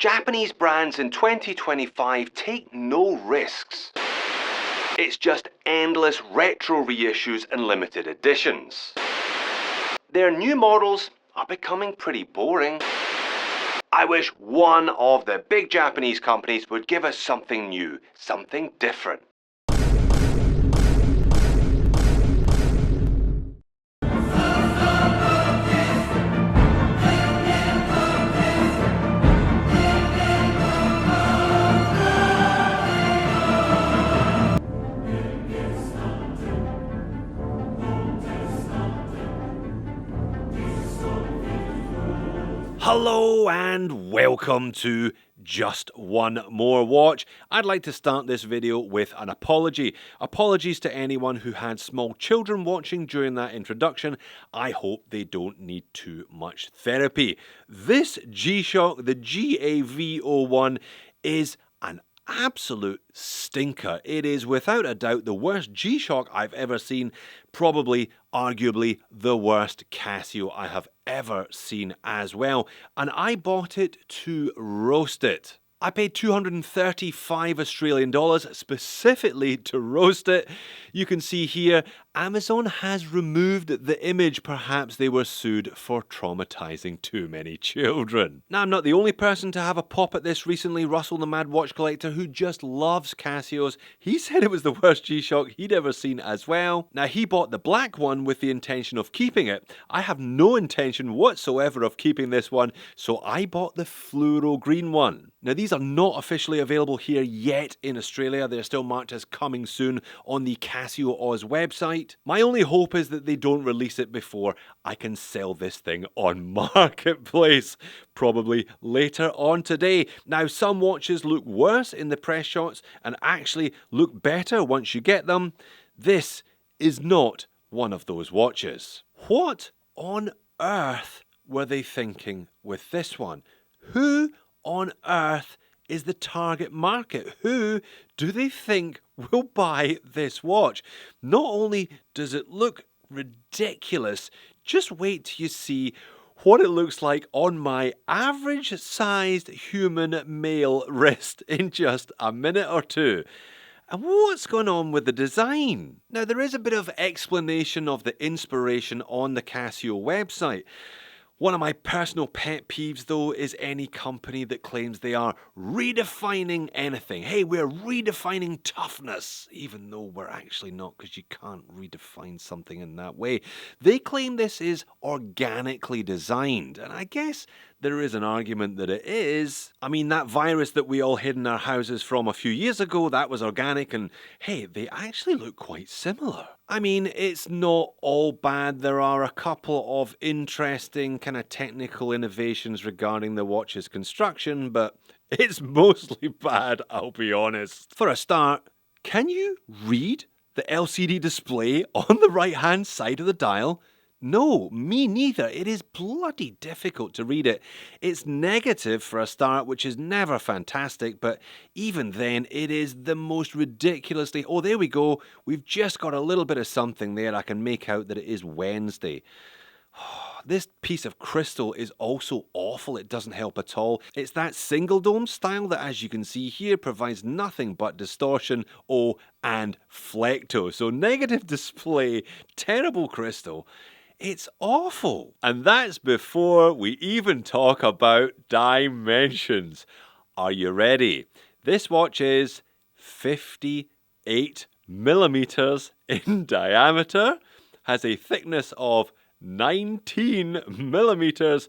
Japanese brands in 2025 take no risks. It's just endless retro reissues and limited editions. Their new models are becoming pretty boring. I wish one of the big Japanese companies would give us something new, something different. Hello and welcome to Just One More Watch. I'd like to start this video with an apology. Apologies to anyone who had small children watching during that introduction. I hope they don't need too much therapy. This G-Shock, the GAV01, is an absolute stinker. It is without a doubt the worst G-Shock I've ever seen, probably, arguably, the worst Casio I have ever seen as well. And I bought it to roast it. I paid 235 Australian dollars specifically to roast it. You can see here, Amazon has removed the image. Perhaps they were sued for traumatizing too many children. Now, I'm not the only person to have a pop at this recently. Russell, the Mad Watch Collector, who just loves Casios, he said it was the worst G-Shock he'd ever seen as well. Now, he bought the black one with the intention of keeping it. I have no intention whatsoever of keeping this one, so I bought the fluoro green one. Now, these are not officially available here yet in Australia. They're still marked as coming soon on the Casio Oz website. My only hope is that they don't release it before I can sell this thing on Marketplace, probably later on today. Now, some watches look worse in the press shots and actually look better once you get them. This is not one of those watches. What on earth were they thinking with this one? Who on earth is the target market? Who do they think will buy this watch? Not only does it look ridiculous, just wait till you see what it looks like on my average sized human male wrist in just a minute or two. And what's going on with the design? Now, there is a bit of explanation of the inspiration on the Casio website. One of my personal pet peeves, though, is any company that claims they are redefining anything. Hey, we're redefining toughness, even though we're actually not, because you can't redefine something in that way. They claim this is organically designed, and I guess there is an argument that it is. I mean, that virus that we all hid in our houses from a few years ago, that was organic, and hey, they actually look quite similar. I mean, it's not all bad. There are a couple of interesting kind of technical innovations regarding the watch's construction, but it's mostly bad, I'll be honest. For a start, can you read the LCD display on the right-hand side of the dial? No, me neither. It is bloody difficult to read it. It's negative for a start, which is never fantastic, but even then, it is the most ridiculously... Oh, there we go. We've just got a little bit of something there. I can make out that it is Wednesday. This piece of crystal is also awful. It doesn't help at all. It's that single dome style that, as you can see here, provides nothing but distortion, and flecto. So negative display, terrible crystal. It's awful. And that's before we even talk about dimensions. Are you ready? This watch is 58 millimeters in diameter, has a thickness of 19 millimeters.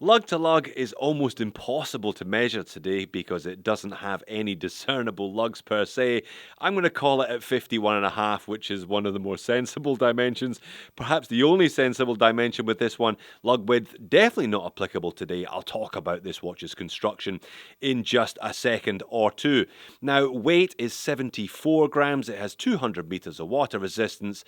Lug to lug is almost impossible to measure today because it doesn't have any discernible lugs per se. I'm going to call it at 51.5, which is one of the more sensible dimensions. Perhaps the only sensible dimension with this one. Lug width, definitely not applicable today. I'll talk about this watch's construction in just a second or two. Now, weight is 74 grams. It has 200 meters of water resistance.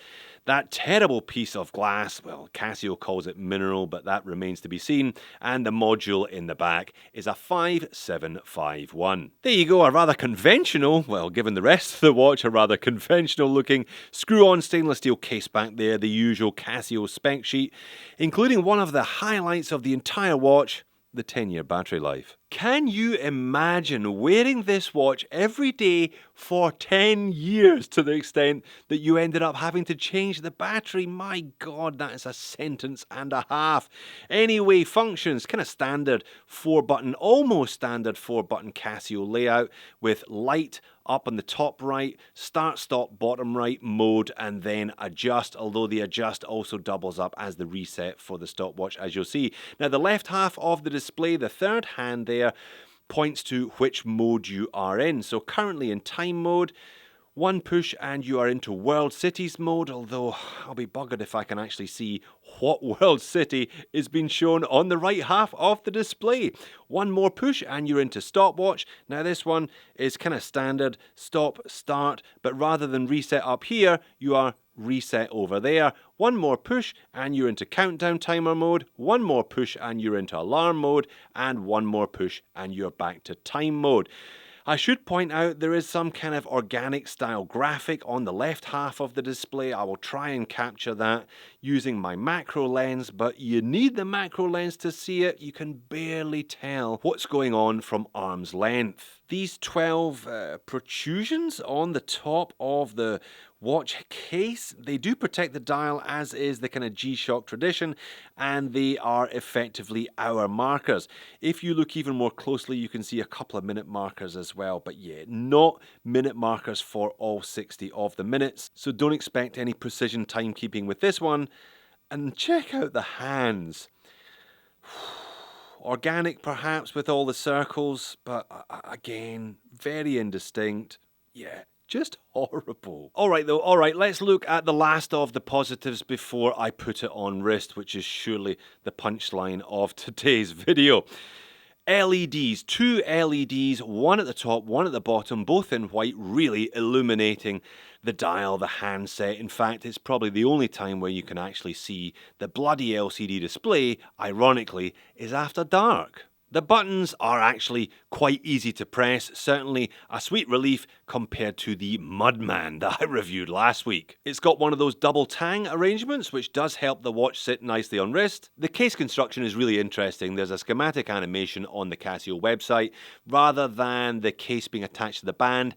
That terrible piece of glass, well, Casio calls it mineral, but that remains to be seen. And the module in the back is a 5751. There you go, a rather conventional, well, given the rest of the watch, a rather conventional looking screw-on stainless steel case back there, the usual Casio spec sheet, including one of the highlights of the entire watch, the 10-year battery life. Can you imagine wearing this watch every day for 10 years to the extent that you ended up having to change the battery? My God, that is a sentence and a half. Anyway, functions, kind of standard 4-button, almost standard 4-button Casio layout with light up on the top right, start stop bottom right mode, and then adjust, although the adjust also doubles up as the reset for the stopwatch, as you'll see. Now the left half of the display, the third hand there, points to which mode you are in. So currently in time mode, one push and you are into World Cities mode, although I'll be buggered if I can actually see what world city is being shown on the right half of the display. One more push and you're into stopwatch. Now this one is kind of standard stop, start, but rather than reset up here, you are reset over there. One more push and you're into countdown timer mode. One more push and you're into alarm mode. And one more push and you're back to time mode. I should point out there is some kind of organic style graphic on the left half of the display. I will try and capture that using my macro lens, but you need the macro lens to see it. You can barely tell what's going on from arm's length. These 12 protrusions on the top of the watch case, they do protect the dial, as is the kind of G-Shock tradition, and they are effectively hour markers. If you look even more closely, you can see a couple of minute markers as well, but yeah, not minute markers for all 60 of the minutes, so don't expect any precision timekeeping with this one. And check out the hands. Organic perhaps with all the circles, but again, very indistinct. Yeah, just horrible. Alright though, alright, let's look at the last of the positives before I put it on wrist, which is surely the punchline of today's video. LEDs, 2 LEDs, one at the top, one at the bottom, both in white, really illuminating the dial, the handset. In fact, it's probably the only time where you can actually see the bloody LCD display, ironically, is after dark. The buttons are actually quite easy to press, certainly a sweet relief compared to the Mudman that I reviewed last week. It's got one of those double tang arrangements, which does help the watch sit nicely on wrist. The case construction is really interesting. There's a schematic animation on the Casio website. Rather than the case being attached to the band,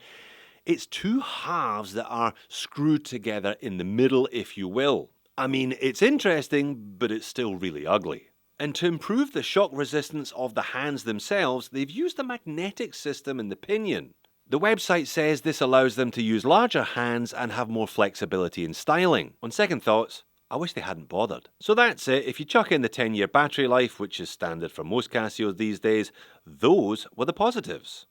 it's 2 halves that are screwed together in the middle, if you will. I mean, it's interesting, but it's still really ugly. And to improve the shock resistance of the hands themselves, they've used a magnetic system in the pinion. The website says this allows them to use larger hands and have more flexibility in styling. On second thoughts, I wish they hadn't bothered. So that's it. If you chuck in the 10-year battery life, which is standard for most Casios these days, those were the positives.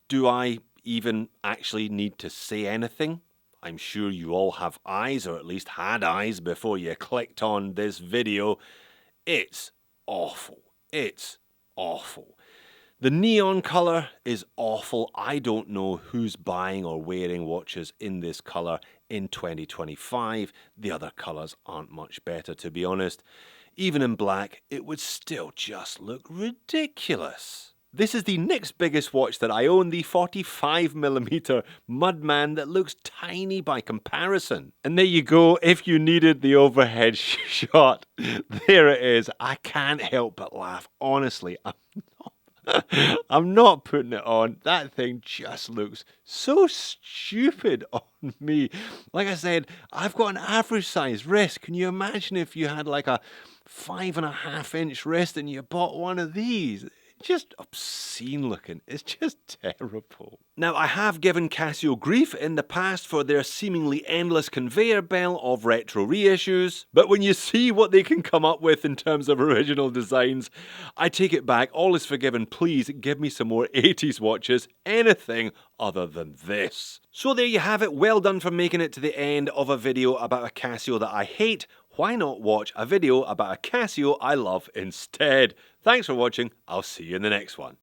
Do I even actually need to say anything? I'm sure you all have eyes, or at least had eyes before you clicked on this video. It's awful. It's awful. The neon colour is awful. I don't know who's buying or wearing watches in this colour in 2025. The other colours aren't much better, to be honest. Even in black, it would still just look ridiculous. This is the next biggest watch that I own, the 45mm Mudman that looks tiny by comparison. And there you go, if you needed the overhead shot, there it is. I can't help but laugh. Honestly, I'm not putting it on. That thing just looks so stupid on me. Like I said, I've got an average size wrist. Can you imagine if you had like a 5.5-inch wrist and you bought one of these? Just obscene looking. It's just terrible. Now, I have given Casio grief in the past for their seemingly endless conveyor belt of retro reissues, but when you see what they can come up with in terms of original designs, I take it back. All is forgiven. Please give me some more 80s watches, anything other than this. So there you have it. Well done for making it to the end of a video about a Casio that I hate. Why not watch a video about a Casio I love instead? Thanks for watching. I'll see you in the next one.